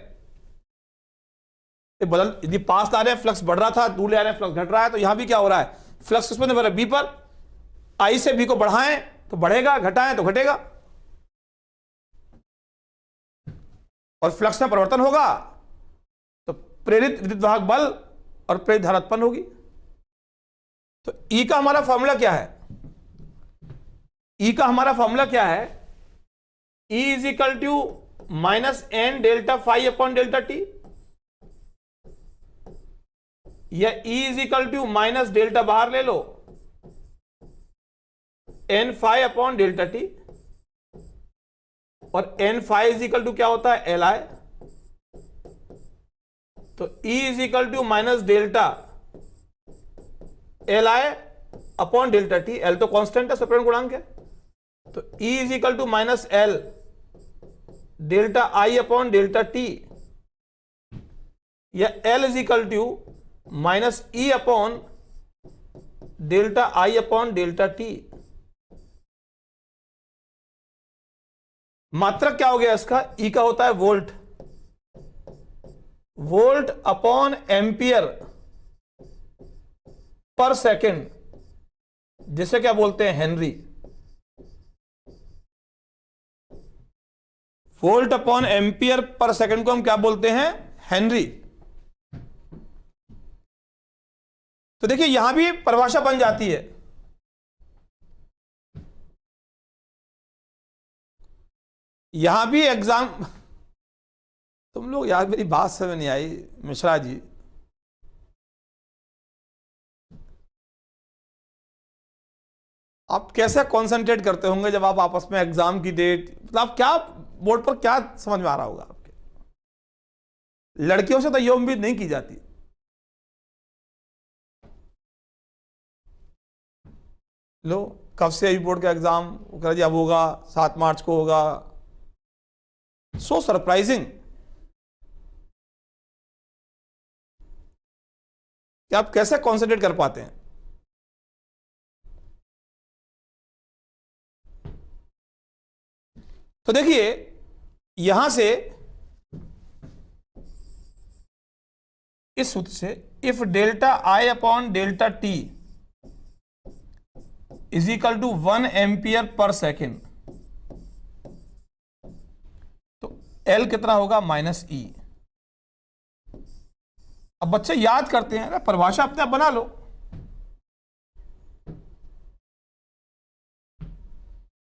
बदल, यदि पास ला रहे हैं फ्लक्स बढ़ रहा था, दूर ले आ रहे हैं फ्लक्स घट रहा है, तो यहां भी क्या हो रहा है, फ्लक्स किस पर निर्भर है, बी पर। आई से बी को बढ़ाएं तो बढ़ेगा, घटाएं तो घटेगा, और फ्लक्स में परिवर्तन होगा तो प्रेरित विद्युत वाहक बल और प्रेरित धारा उत्पन्न होगी। तो ई का हमारा फॉर्मूला क्या है, ई का हमारा फॉर्मूला क्या है, E is equal to minus N delta phi upon delta T, या E is equal to minus delta बाहर ले लो N phi upon delta T, और N phi is equal to क्या होता है, एल आई। तो E is equal to minus delta L I upon delta T, L तो कांस्टेंट है, स्वप्रेरण गुणांक है। तो E is equal to minus L delta I upon delta T, या L is equal to minus E upon delta I upon delta T. मात्रक क्या हो गया इसका, ई का होता है volt, volt upon ampere per second, जिसे क्या बोलते हैं, henry. Volt upon ampere per second को हम क्या बोलते हैं, हेनरी। तो देखिए यहां भी परिभाषा बन जाती है। यहां भी एग्जाम, तुम लोग यार मेरी बात समझ नहीं आई मिश्रा जी, आप कैसे कंसंट्रेट करते होंगे जब आप आपस में एग्जाम की डेट, मतलब आप क्या बोर्ड पर क्या समझ में आ रहा होगा आपके। लड़कियों से तो ये उम्मीद नहीं की जाती। लो कब से आई बोर्ड का एग्जाम, कह जी अब होगा, 7 मार्च को होगा। सो सरप्राइजिंग कि आप कैसे कंसंट्रेट कर पाते हैं। तो देखिए यहां से इस सूत्र से if delta I upon delta T is equal to 1 ampere per second, तो एल कितना होगा, माइनस ई। अब बच्चे याद करते हैं, परिभाषा अपने आप बना लो।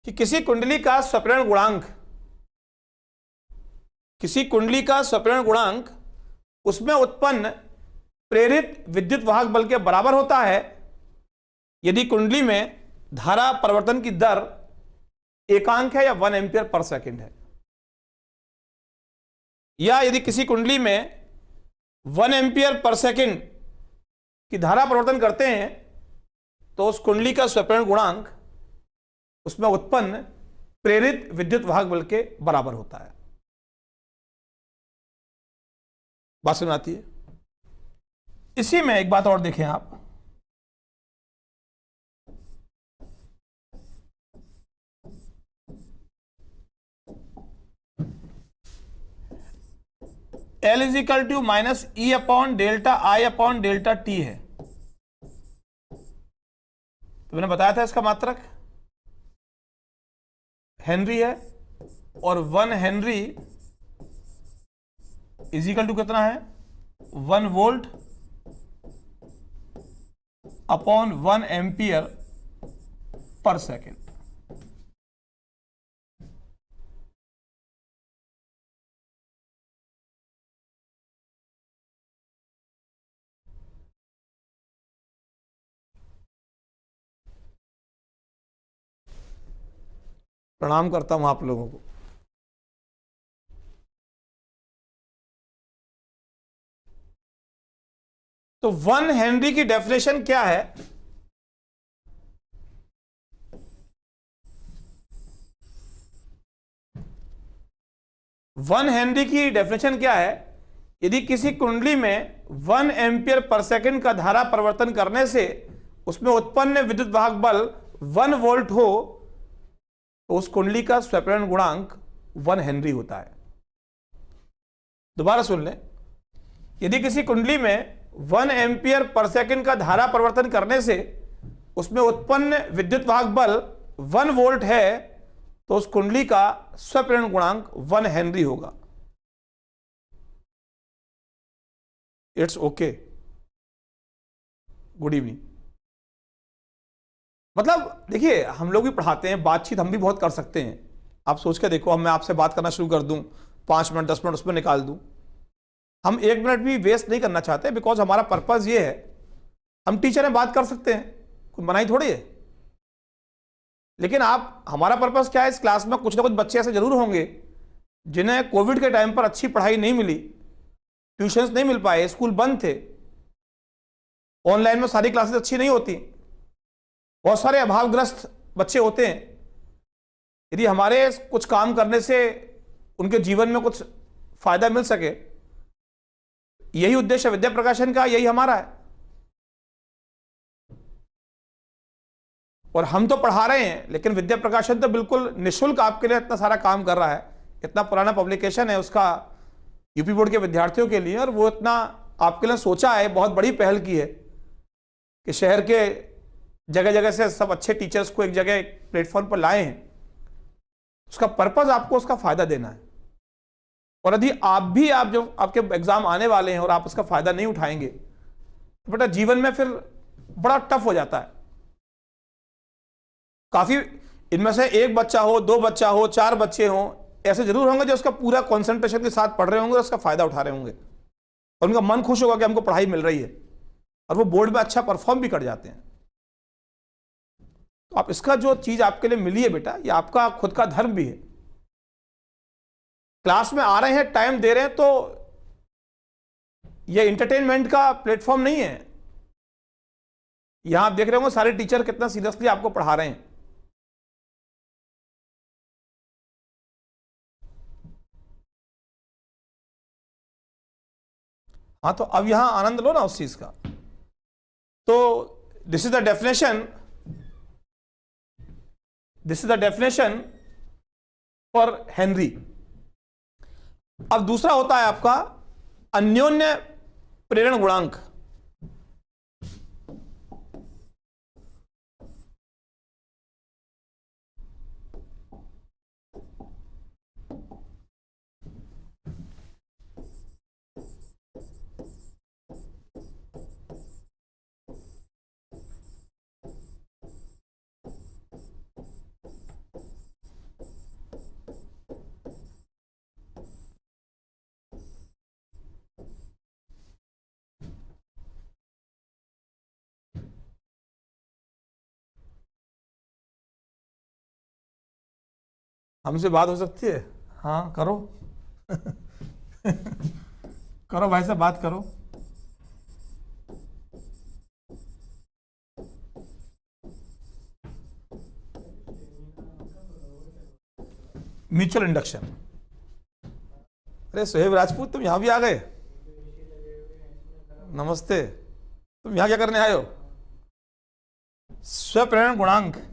कि किसी कुंडली का स्वप्रेरण गुणांक, किसी कुंडली का स्वप्रेरण गुणांक उसमें उत्पन्न प्रेरित विद्युत वाहक बल के बराबर होता है यदि कुंडली में धारा परिवर्तन की दर एकांक है या 1 एम्पियर पर सेकंड है, या यदि किसी कुंडली में 1 एम्पियर पर सेकंड की धारा परिवर्तन करते हैं तो उस कुंडली का स्वप्रेरण गुणांक उसमें उत्पन्न प्रेरित विद्युत वाहक बल के बराबर होता है। बात समझ आती है। इसी में एक बात और देखें आप, L is equal to minus E upon delta I upon delta T है। तो मैंने बताया था इसका मात्रक हेनरी है, और 1 हेनरी इज इक्वल टू कितना है, 1 volt upon 1 ampere per second. प्रणाम करता हूं आप लोगों को। तो 1 हेनरी की डेफिनेशन क्या है? वन हेनरी की डेफिनेशन क्या है? यदि किसी कुंडली में 1 एम्पियर पर सेकंड का धारा परिवर्तन करने से उसमें उत्पन्न विद्युत वाहक बल 1 वोल्ट हो तो उस कुंडली का स्वप्रेरण गुणांक 1 हेनरी होता है। दोबारा सुन लें, यदि किसी कुंडली में 1 एम्पियर पर सेकंड का धारा परिवर्तन करने से उसमें उत्पन्न विद्युत वाहक बल 1 वोल्ट है तो उस कुंडली का स्वप्रेरण गुणांक 1 हेनरी होगा। It's okay, good evening. मतलब देखिए, हम लोग भी पढ़ाते हैं, बातचीत हम भी बहुत कर सकते हैं। आप सोच के देखो, मैं आपसे बात करना शुरू कर दूं, 5 मिनट 10 मिनट उसमें निकाल दूं, हम 1 मिनट भी वेस्ट नहीं करना चाहते, बिकॉज हमारा पर्पज ये है, हम टीचर हैं, बात कर सकते हैं, कोई मनाही थोड़ी है। लेकिन आप, हमारा पर्पज क्या है, इस क्लास में कुछ ना कुछ बच्चे ऐसे जरूर होंगे जिन्हें कोविड के टाइम पर अच्छी पढ़ाई नहीं मिली, ट्यूशंस नहीं मिल पाए, स्कूल बंद थे, ऑनलाइन में सारी क्लासेस अच्छी नहीं होती, बहुत सारे अभावग्रस्त बच्चे होते हैं। यदि हमारे कुछ काम करने से उनके जीवन में कुछ फायदा मिल सके, यही उद्देश्य विद्या प्रकाशन का, यही हमारा है। और हम तो पढ़ा रहे हैं, लेकिन विद्या प्रकाशन तो बिल्कुल निःशुल्क आपके लिए इतना सारा काम कर रहा है। इतना पुराना पब्लिकेशन है उसका यूपी बोर्ड के विद्यार्थियों के लिए, और वो इतना आपके लिए सोचा है, बहुत बड़ी पहल की है कि शहर के जगह जगह से सब अच्छे टीचर्स को एक जगह प्लेटफॉर्म पर लाए हैं। उसका पर्पज आपको उसका फायदा देना है। और यदि आप जो आपके एग्जाम आने वाले हैं और आप उसका फायदा नहीं उठाएंगे तो बेटा जीवन में फिर बड़ा टफ हो जाता है। काफी इनमें से 1 बच्चा हो, 2 बच्चा हो, 4 बच्चे हो, ऐसे जरूर होंगे जो उसका पूरा कंसंट्रेशन के साथ पढ़ रहे होंगे और उसका फायदा उठा रहे होंगे, और उनका मन खुश होगा कि हमको पढ़ाई मिल रही है, और वो बोर्ड में अच्छा परफॉर्म भी कर जाते हैं। तो आप इसका जो चीज आपके लिए मिली है बेटा, ये आपका खुद का धर्म भी है। क्लास में आ रहे हैं, टाइम दे रहे हैं, तो ये इंटरटेनमेंट का प्लेटफॉर्म नहीं है। यहां आप देख रहे होंगे सारे टीचर कितना सीरियसली आपको पढ़ा रहे हैं। हाँ, तो अब यहां आनंद लो ना उस चीज का। तो this is the definition for Henry. अब दूसरा होता है आपका अन्योन्य प्रेरण गुणांक। हमसे बात हो सकती है? हाँ करो। करो भाई साहब, बात करो। Mutual induction. अरे सोहेब राजपूत, तुम यहां भी आ गए? नमस्ते, तुम यहां क्या करने आए हो? स्वप्रेरण गुणांक।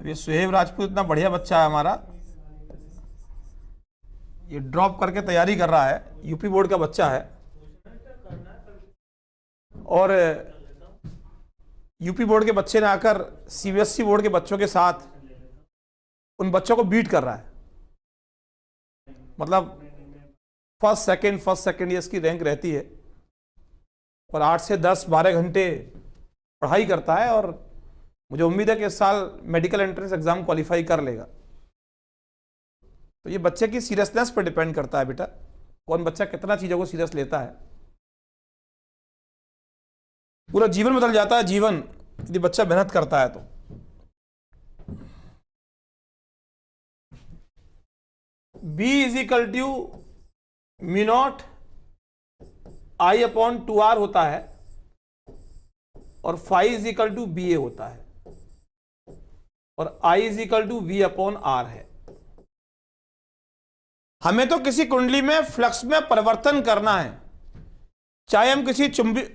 अब ये सुहेब राजपूत इतना बढ़िया बच्चा है हमारा, ये ड्रॉप करके तैयारी कर रहा है, यूपी बोर्ड का बच्चा है, और यूपी बोर्ड के बच्चे ने आकर सीबीएसई बोर्ड के बच्चों के साथ उन बच्चों को बीट कर रहा है। मतलब फर्स्ट सेकंड ये इसकी रैंक रहती है, और 8 से 10-12 घंटे पढ़ाई करता है, और मुझे उम्मीद है कि इस साल मेडिकल एंट्रेंस एग्जाम क्वालिफाई कर लेगा। तो ये बच्चे की सीरियसनेस पर डिपेंड करता है बेटा, कौन बच्चा कितना चीजों को सीरियस लेता है। पूरा जीवन बदल जाता है जीवन, यदि बच्चा मेहनत करता है तो। B = μ0 I/2R होता है, और phi = BA होता है, और I = V/R है। हमें तो किसी कुंडली में फ्लक्स में परिवर्तन करना है, चाहे हम किसी चुंबकीय,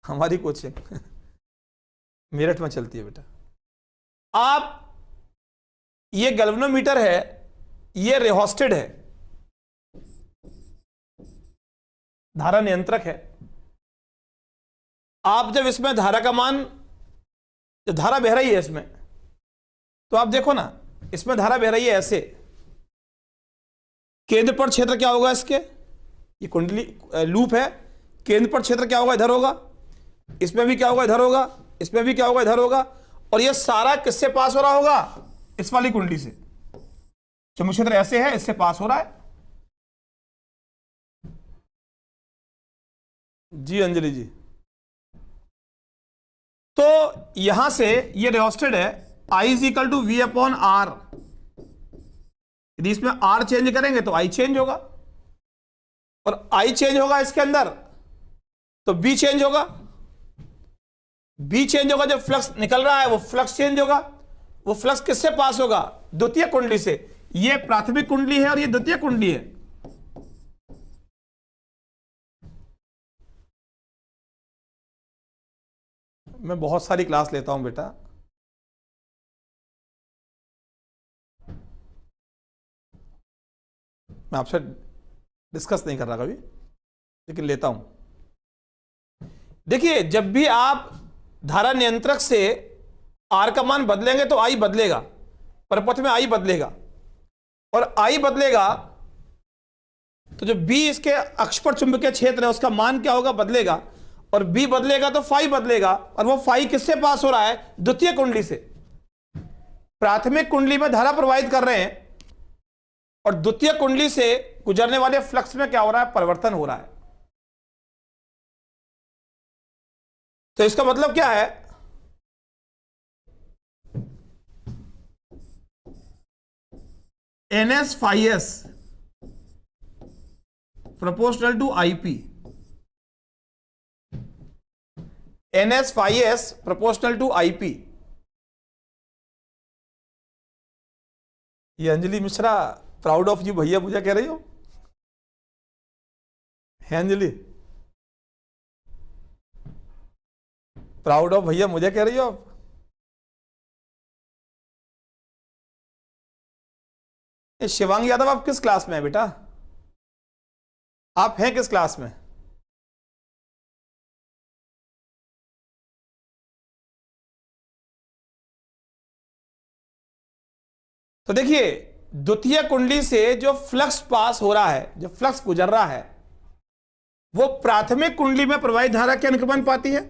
हमारी कोचिंग मेरठ में चलती है बेटा। आप, ये गैल्वेनोमीटर है, ये रेहोस्टेड है, धारा नियंत्रक है। आप जब इसमें धारा का मान, जब धारा बह रही है इसमें, तो आप देखो ना, इसमें धारा बह रही है ऐसे, केंद्र पर क्षेत्र क्या होगा इसके, ये कुंडली लूप है, केंद्र पर क्षेत्र क्या होगा, इधर होगा, इसमें भी क्या होगा, इधर होगा, इसमें भी क्या होगा, इधर होगा, और ये सारा किससे पास हो रहा होगा, इस वाली कुंडली से। चुंबकीय क्षेत्र ऐसे है, इससे पास हो रहा है। जी अंजलि जी, तो यहां से ये रेहोस्टेड है, I = V/R। यदि इसमें R चेंज करेंगे तो I चेंज होगा, और I चेंज होगा इसके अंदर तो B चेंज होगा, B चेंज होगा, जब फ्लक्स निकल रहा है वो फ्लक्स चेंज होगा। वो फ्लक्स किससे पास होगा, द्वितीय कुंडली से। ये प्राथमिक कुंडली है और ये द्वितीय कुंडली है। मैं बहुत सारी क्लास लेता हूं बेटा, मैं आपसे डिस्कस नहीं कर रहा कभी, लेकिन लेता हूं। देखिए, जब भी आप धारा नियंत्रक से R का मान बदलेंगे तो I बदलेगा, परपथ में I बदलेगा, और I बदलेगा तो जो B इसके अक्ष पर चुंबकीय क्षेत्र है उसका मान क्या होगा, बदलेगा, और B बदलेगा तो phi बदलेगा, और वो phi किससे पास हो रहा है, द्वितीय कुंडली से। प्राथमिक कुंडली में धारा प्रवाहित कर रहे हैं, और द्वितीय कुंडली से गुजरने वाले फ्लक्स में क्या हो रहा है, परिवर्तन हो रहा है। तो इसका मतलब क्या है, NS phi S proportional to IP, NS phi S proportional to IP। ये Anjali Mishra, proud of you भैया, पूजा कह रही हो, है अंजलि, प्राउड ऑफ भैया मुझे कह रही हो आप। शिवांग यादव, आप किस क्लास में है बेटा, आप हैं किस क्लास में? तो देखिए, द्वितीय कुंडली से जो फ्लक्स पास हो रहा है, जो फ्लक्स गुजर रहा है, वो प्राथमिक कुंडली में प्रवाहित धारा के अनुक्रमण पाती है।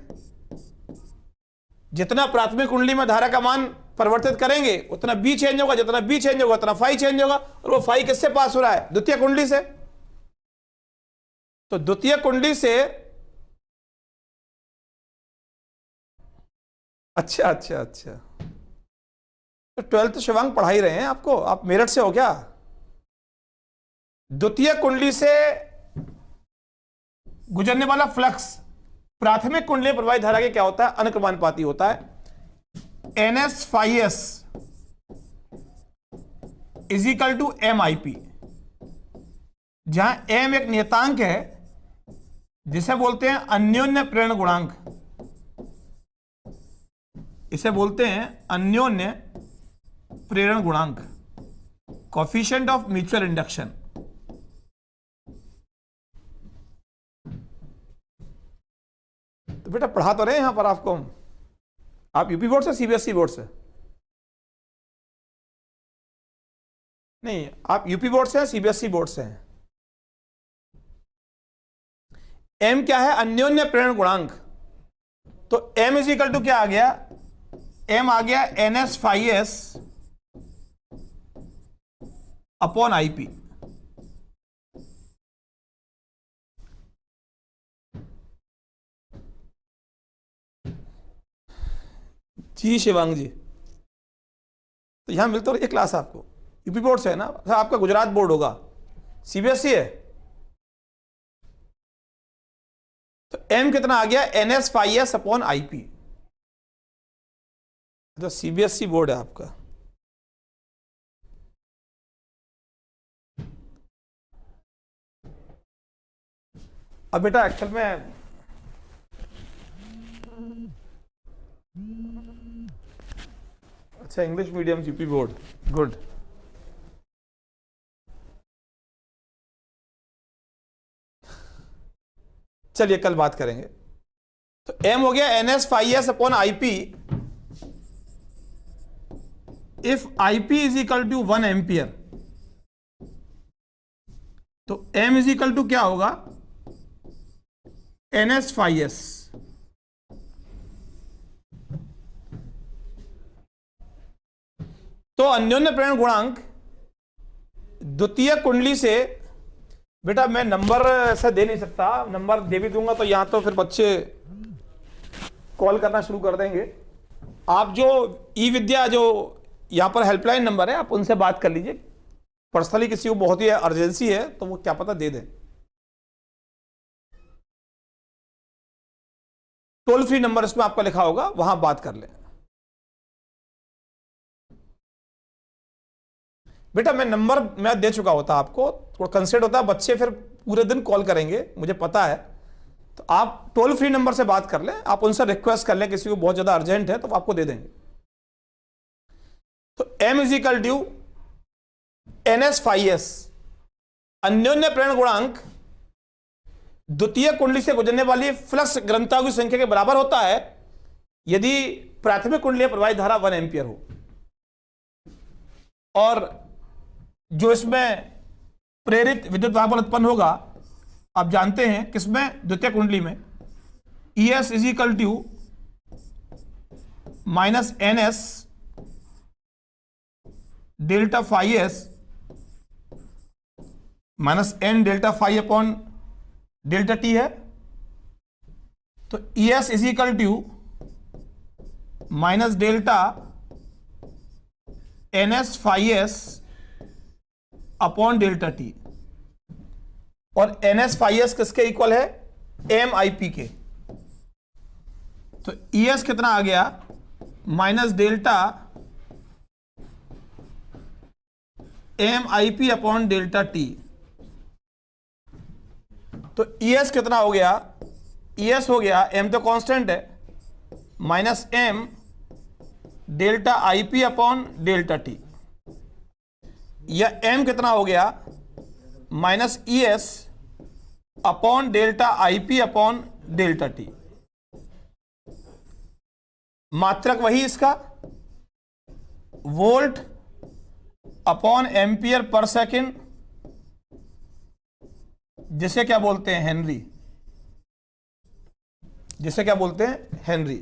जितना प्राथमिक कुंडली में धारा का मान परिवर्तित करेंगे उतना B चेंज होगा, जितना B चेंज होगा उतना phi चेंज होगा, और वो phi किससे पास हो रहा है, द्वितीय कुंडली से। तो द्वितीय कुंडली से, अच्छा, तो 12th शिवांग पढ़ा ही रहे हैं आपको, आप मेरठ से हो क्या? द्वितीय कुंडली से गुजरने वाला फ्लक्स प्राथमिक कुंडली प्रवाहित धारा के क्या होता है, अनुक्रमानुपाती होता है। NS phi S = MIP, जहां M एक नियतांक है जिसे बोलते हैं अन्योन्य प्रेरण गुणांक, इसे बोलते हैं अन्योन्य प्रेरण गुणांक, कोएफिशिएंट ऑफ म्यूचुअल इंडक्शन। तो बेटा पढ़ा तो रहे हैं यहां पर आपको हम। आप यूपी बोर्ड से सीबीएसई बोर्ड से? नहीं, आप यूपी बोर्ड से हैं, सीबीएसई बोर्ड से हैं। एम क्या है? अन्योन्य प्रेरण गुणांक। तो एम इज इक्वल टू क्या आ गया? एम आ गया NS phi S upon IP। जी शिवांग जी, तो यहां मिलता रही क्लास आपको। यूपी बोर्ड से है ना? अच्छा, आपका गुजरात बोर्ड होगा, सीबीएसई है। तो एम कितना आ गया? NS phi S upon IP। तो सीबीएसई बोर्ड है आपका। अब बेटा एक्चुअल में अच्छा, English medium UP board, good. चलिए कल बात करेंगे। तो एम हो गया NS phi S upon IP if IP is equal to 1 ampere. तो M इज इक्वल टू क्या होगा? NS phi S. तो अन्योन्य प्रेरण गुणांक द्वितीय कुंडली से, बेटा मैं नंबर ऐसा दे नहीं सकता, नंबर दे भी दूंगा तो यहां तो फिर बच्चे कॉल करना शुरू कर देंगे। आप जो ई विद्या जो यहां पर हेल्पलाइन नंबर है, आप उनसे बात कर लीजिए। पर्सनली किसी को बहुत ही अर्जेंसी है तो वो क्या पता दे दें। टोल फ्री नंबर इसमें आपका लिखा होगा, वहां बात कर लें। बेटा मैं नंबर मैं दे चुका होता आपको, थोड़ा कंसिडर होता है, बच्चे फिर पूरे दिन कॉल करेंगे, मुझे पता है। तो आप टोल फ्री नंबर से बात कर लें, आप उनसे रिक्वेस्ट कर लें, किसी को बहुत ज्यादा अर्जेंट है तो आपको दे देंगे। तो M is equal to NS phi S, अन्योन्य प्रेरण गुणांक द्वितीय कुंडली से गुजरने वाली फ्लक्स ग्रंथों की संख्या के बराबर होता है यदि प्राथमिक कुंडली में प्रवाहित धारा 1 एम्पियर हो। और जो इसमें प्रेरित विद्युत दाब उत्पन्न होगा, आप जानते हैं किसमें? द्वितीय कुंडली में। ES is equal to minus NS delta phi S minus N delta phi upon delta T है। तो ES is equal to minus delta NS phi S upon delta T। और NS फाई एस किसके इक्वल है? MIP के। तो ES कितना आ गया? माइनस delta MIP upon delta T। तो ES कितना हो गया? ES हो गया, M तो कांस्टेंट है, minus M delta IP upon delta T। या M कितना हो गया? Minus ES upon delta IP upon delta T। मात्रक वही इसका, volt upon ampere per second, जिसे क्या बोलते हैं? हेनरी। जिसे क्या बोलते हैं? हेनरी।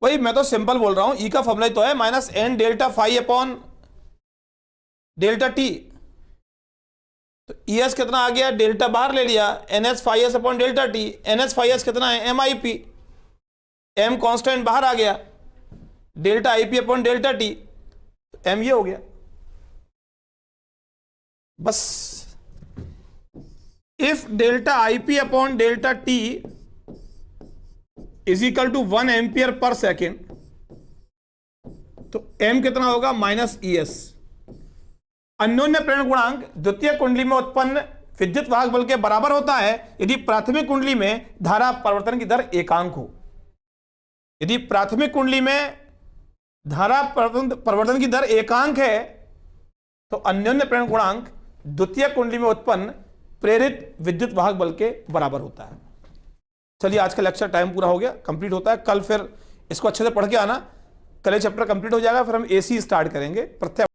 वही मैं तो सिंपल बोल रहा हूं, ई का फॉर्मूला तो है minus N delta phi upon delta T। तो ES कितना आ गया? डेल्टा बाहर ले लिया, NS phi S upon delta T। NS phi S कितना है? MIP। M कांस्टेंट बाहर आ गया, delta IP upon delta T। M ये हो गया बस। If delta IP upon delta T is equal to 1 ampere per second, तो m कितना होगा -es। अन्योन्य प्रेरण गुणांक द्वितीय कुंडली में उत्पन्न विद्युत वाहक बल के बराबर होता है यदि प्राथमिक कुंडली में धारा परिवर्तन की दर एकांक हो। यदि प्राथमिक कुंडली में धारा परिवर्तन की दर एकांक है तो अन्योन्य प्रेरण गुणांक द्वितीय कुंडली में उत्पन्न प्रेरित विद्युत वाहक बल के बराबर होता है। चलिए आज का लेक्चर टाइम पूरा हो गया, कंप्लीट होता है। कल फिर इसको अच्छे से पढ़ के आना, कल ये चैप्टर कंप्लीट हो जाएगा, फिर हम एसी स्टार्ट करेंगे। प्रत्यय